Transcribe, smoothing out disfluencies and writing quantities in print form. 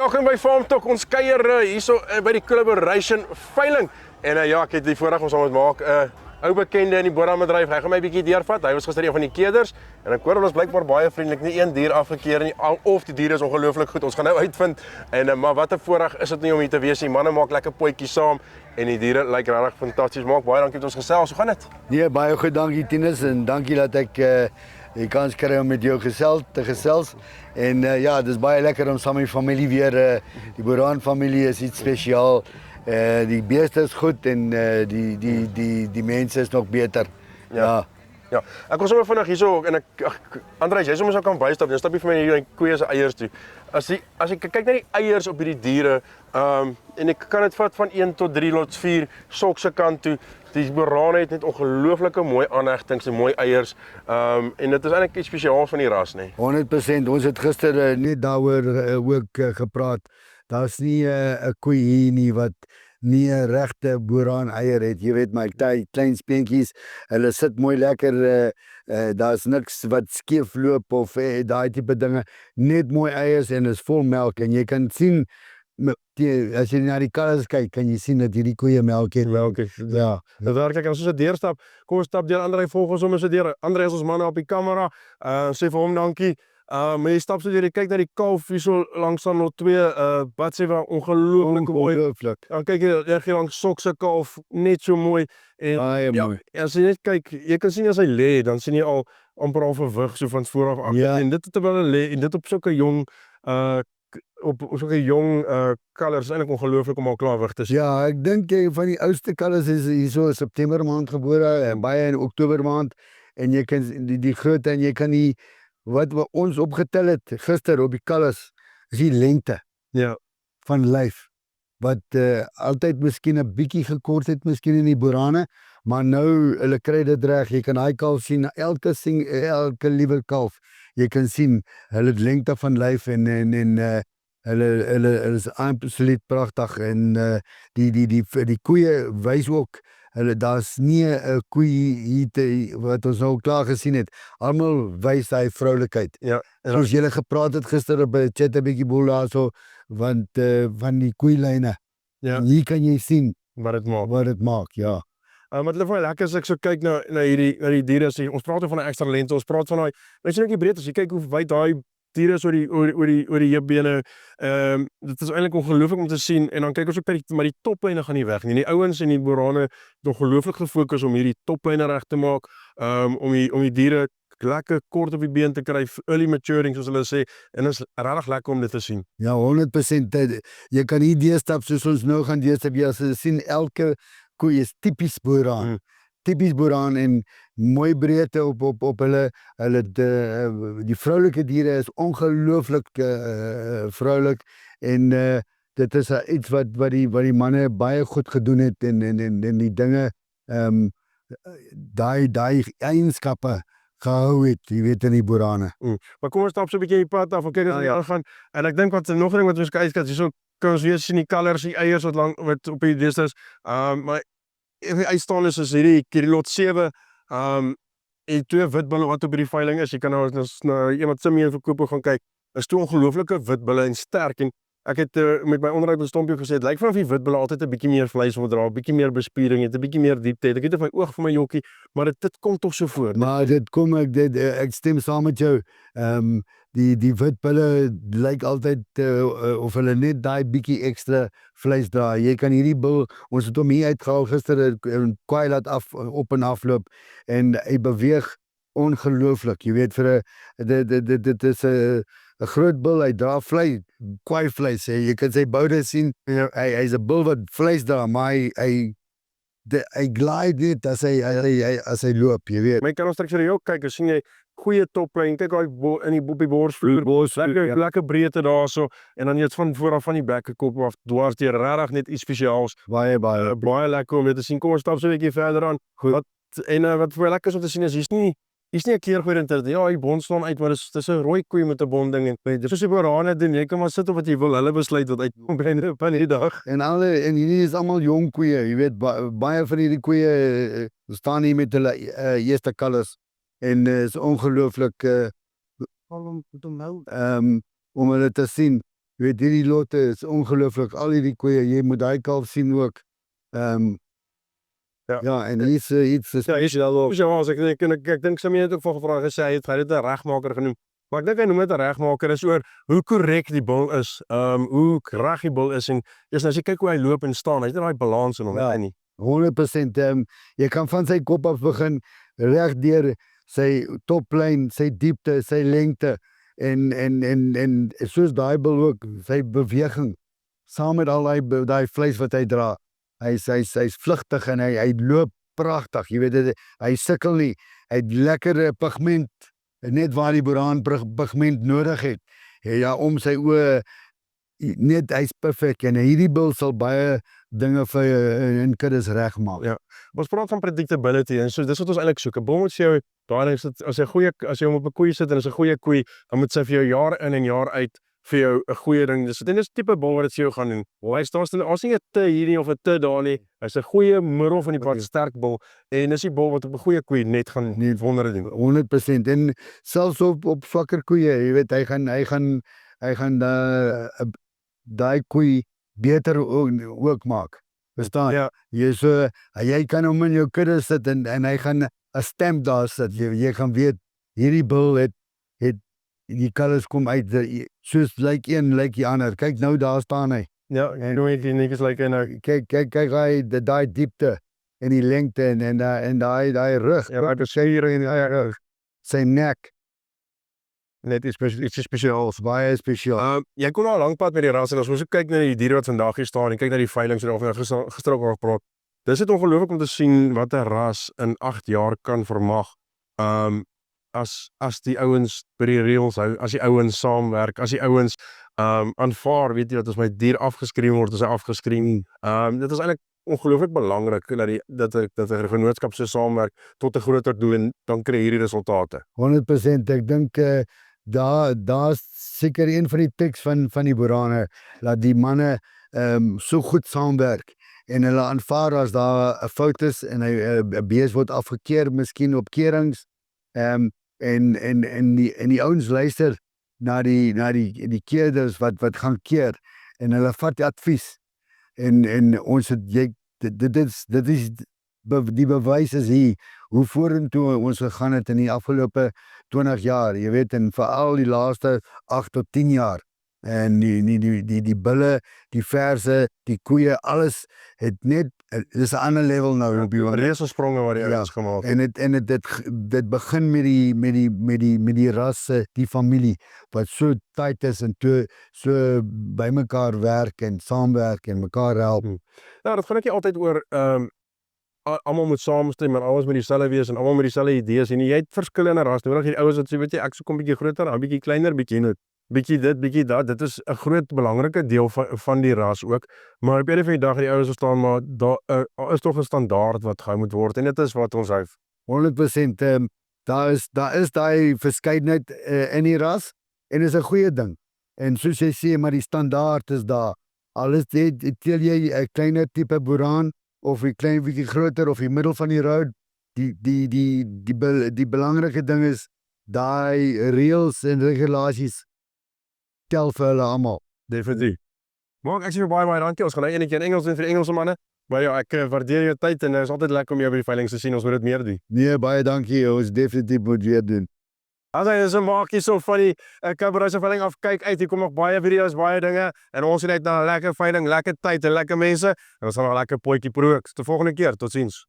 Welkom by Farm Talk, ons kuier hierso by die Collaboration veiling. En ja, ek het die voorreg om saam met Mark, ou bekende in die boerbedryf. Hy gaan my 'n bietjie deurvat. Hy was gister een van die keerders en ek hoor hulle is blykbaar baie vriendelik. Nie een dier afgekeer nie, of die diere is ongelooflik goed. Ons gaan nou uitvind. En maar wat 'n voorreg is dit nie om hier te wees. Die manne maak lekker potjies saam en die diere lyk regtig fantasties. Mark, baie dankie dat ons gesels. Hoe gaan dit? Nee, baie goed, dankie Tinus en dankie dat ek die kans kry om met jou te gesels. En ja, dis baie lekker om saam met die familie weer, die Boeraan familie is iets spesiaal. Die beeste is goed en die mense is nog beter. Ja. Ja, ek kom sommer vinnig hierso en Andries, jy sommer sou kan bystap. Jy stap hier vir my hier die koeie se eiers toe. As ek kyk na die eiers op hierdie diere, en ek kan dit vat van 1 tot 3 lots 4 sok se kant toe. Die Boeraan het net ongelooflike mooi aanhegtings en mooi eiers. En dit is eintlik iets spesiaals van die ras, nee. 100%. Ons het gister net daaroor ook gepraat. Daar's nie 'n koei hier nie wat nie 'n regte Boeraan eier het. Jy weet my klein speentjies, hulle sit mooi lekker, daar's niks wat skeef loop of daai tipe dinge. Net mooi eiers en is vol melk en jy kan sien as jy na die kalvers kyk, kan jy sien dat hierdie koeie melk het. Ja. Dit werk ek as ons 'n deurstap. Kom ons stap deur Andrei, volg ons sommer so deur. Andrei is ons manne op die kamera. Sê vir hom dankie. Maar jy stap so deur, jy kyk na die kalf hier so langs aan lot 2, wat sê wat ongelooflik mooi. Dan kyk jy reg hier langs sok se kalf, net so mooi. En Baie mooi. As jy net kyk, jy kan sien as hy lê, dan sien jy al amper al verwig so van voor af agter. Ja. En dit terwyl hy lê en dit op sulke jong op sulke jong kalvers is eintlik ongelooflik om al klaar wig te sien. Ja, ek dink van die oudste kalvers is hier so September maand gebore en baie in Oktober maand en jy kan die grootte en jy kan die wat ons opgetel het gister op die kalvers is die lengte van lyf wat altyd miskien 'n bietjie gekort het miskien in die Boerane, maar nou hulle kry dit reg. Jy kan daai kalf sien, elke liewe kalf. Jy kan sien hulle lengte van lyf en hulle is absoluut pragtig en die koeie wys ook daar's nie 'n koei hier wat ons nou klaar gesien het. Almal wys hy vroulikheid. Ja. Soos julle gepraat het gister by chat 'n bietjie boel daarso want van die koeilyne. Ja. Hier kan jy sien Wat dit maak. ja. Wat hulle vir lekker as ek so kyk na die diere, ons praat van 'n ekstra lengte, ons praat van daai, weet jy net die breedte, as jy kyk hoe wyd daai diere is oor die heupbene, dit is eintlik ongelooflik om te sien. En dan kyk ons ook maar die toplyne gaan nie weg nie. Die ouens en die Boerane het ongelooflik gefokus om hierdie toplyne reg te maak, om die diere lekker kort op die been te kry, early maturing soos hulle sê, en is regtig lekker om dit te sien. Ja, 100%. Jy kan hier deurstap soos ons nou gaan deurstap. Jy sien elke koei is tipies Boeraan. Tipies Boeraan en mooi breedte op hulle die vroulike diere is ongelooflik vroulik en dit is iets wat die manne baie goed gedoen het en die dinge daai eienskappe gehou het, jy weet, in die Boerane. Maar kom ons stap so 'n bietjie die pad af en kyk as ons aangaan. En ek dink wat nog 'n ding wat ons kyk is hierso kan ons weer sien die kalvers, die eiers wat op die deeste is. Maar die uitstaan is hierdie lot 7, en 2 witbulle wat op hierdie veiling is. Jy kan nou iemand se meer verkoop gaan kyk. Is 2 ongelooflike witbulle en sterk en ek het met my onderhoud met Stompie gesê, dit lyk vanaf die witbulle altyd 'n bietjie meer vleis onderdra, 'n bietjie meer bespiering, 'n bietjie meer diepte. Ek weet of my oog vir my jokkie, maar dit kom tog so voor. Maar dit kom ek stem saam met jou. Die witbulle lyk altyd of hulle net daai bietjie ekstra vleis dra. Jy kan hierdie bil, ons het hom hier uitgehaal gister en kwaai laat op en afloop en hy beweeg ongelooflik. Jy weet dit is 'n groot bil, hy dra vleis, kwaai vleis. Jy kan sy boude sien. Hy's 'n bil wat vleis dra, maar hy glide net as hy loop, jy weet. Maar jy kan ons straks vir jou kyk, as sien jy goeie toplyn, kyk daai in die borsvloer, lekker breedte daarso en dan net van voor af van die bekkekop af dwars deur, regtig net iets spesiaals. Baie Lekker om dit te sien. Kom ons stap so 'n bietjie verder aan. Wat vir my lekker is om te sien is hier's nie 'n keer georiënteerd. Ja, die bond staan uit, maar dis 'n rooi koei met 'n bonding en soos die Boerane doen, jy kan maar sit op wat jy wil. Hulle besluit wat uitkom by die dag. En hierdie is almal jong koeie, jy weet, baie van hierdie koeie staan hier met hulle eerste kalvers en is ongelooflik om hulle te sien. Jy weet hierdie lotte is ongelooflik. Al hierdie koeie, jy moet daai kalf sien ook. Ja, en iets Ja, is dat wel. Ja, as ek dink Sammy het ook van gevra gesê hy het dit 'n regmaker genoem. Maar ek dink hy noem dit 'n regmaker is oor hoe korrek die bil is, hoe krag die bil is en as jy kyk hoe hy loop en staan, hy het daai balans in hom, Ja. hy nie. 100%. Jy kan van sy kop af begin reg deur sy toplyn, sy diepte, sy lengte en soos daai bil ook sy beweging saam met al daai vleis wat hy dra. Hy's vlugtig en hy loop pragtig. Jy weet dit, hy sukkel nie. Hy het lekker pigment net waar die Boeraan pigment nodig het. Ja, om sy oë net hy's perfek en hierdie bil sal baie dinge vir in kuddes regmaak. Ja. Ons praat van predictability en so dis wat ons eintlik soek. 'n Bil moet vir jou daar is dit as jy hom op 'n koei sit en is 'n goeie koei, dan moet sy vir jou jaar in en jaar uit vir jou 'n goeie ding. Dis tipe bil wat dit vir jou gaan doen. Hy staan ons nie 'n te hierdie of 'n te daar nie. Hy's 'n goeie middel van die pad sterk bil en dis die bil wat op 'n goeie koei net gaan wondere doen. 100% en selfs op swakker koeie, jy weet hy gaan daai koei beter ook maak. Verstaan? Ja. Jy kan hom in jou kudde sit en hy gaan 'n stamp daar sit. Jy gaan weet hierdie bil het die colours kom uit soos lyk die ander. Kyk nou daar staan hy. Ja, en hoe die netjies lyk en Kyk hy daai diepte en die lengte en daai rug. ja, hy beseer en hy Sy nek, net iets spesiaals. baie spesiaal. Jy kom al lank pad met die ras en as ons kyk na die diere wat vandag hier staan en kyk na die veiling so of gister ook al gepraat. Dis dit ongelooflik om te sien wat 'n ras in 8 jaar kan vermag. As die ouens by die reëls hou, as die ouens saamwerk, as die ouens aanvaar, weet jy dat as my dier afgeskree word, is hy afgeskree. Dit is eintlik ongelooflik belangrik dat 'n vennootskap so saamwerk tot 'n groter doel en dan kry hierdie resultate. 100%. Ek dink daar's seker een van die tiks van die Boerane dat die manne so goed saamwerk en hulle aanvaar as daar 'n fout is en 'n bees word afgekeer, miskien op keerings, en die ouens luister na die keerders wat gaan keer en hulle vat advies en ons het dit is die bewys is hier hoe vorentoe ons gegaan het in die afgelope 20 jaar, jy weet, en veral die laaste 8 tot 10 jaar. En die bulle, die verse, die koeie, alles het net dis 'n ander level nou op die Reuse spronge wat die ouens gemaak het. en dit begin met die rasse, die familie wat so tight is en so bymekaar werk en saamwerk en mekaar help. Ja, dit gaan net nie altyd oor almal moet saamstem en almal moet dieselfde wees en almal met dieselfde idees en jy het verskillende rasse nodig. Die ouens wat sê, weet jy, ek kom bietjie groter, dan bietjie kleiner, bietjie dit, bietjie dat. Dit is 'n groot belangrike deel van die ras ook. Maar op 'n van die dag die ouens verstaan maar daar is tog 'n standaard wat gehou moet word en dit is wat ons hou. 100%. Daar is daai verskeidenheid in die ras en is 'n goeie ding. En soos jy sê, maar die standaard is daar. Alles dit tel jy 'n kleiner tipe Boeraan of 'n klein bietjie groter of die middel van die road. Die belangrike ding is daai reëls en regulasies tel vir hulle almal. Definitief. Maar ek sê vir baie dankie. Ons gaan nou eenetjie in Engels doen vir die Engelse manne. Maar ja, ek waardeer jou tyd en dit is altyd lekker om jou by die veilings te sien. Ons moet dit meer doen. Nee, baie dankie. Ons definitief moet weer doen. As hy is 'n maakie so van die Cabernet se veiling af kyk uit. Hier kom nog baie video's, baie dinge en ons sien uit na 'n lekker veiling, lekker tyd en lekker mense. En ons gaan nog 'n lekker potjie proe. Tot volgende keer. Totsiens.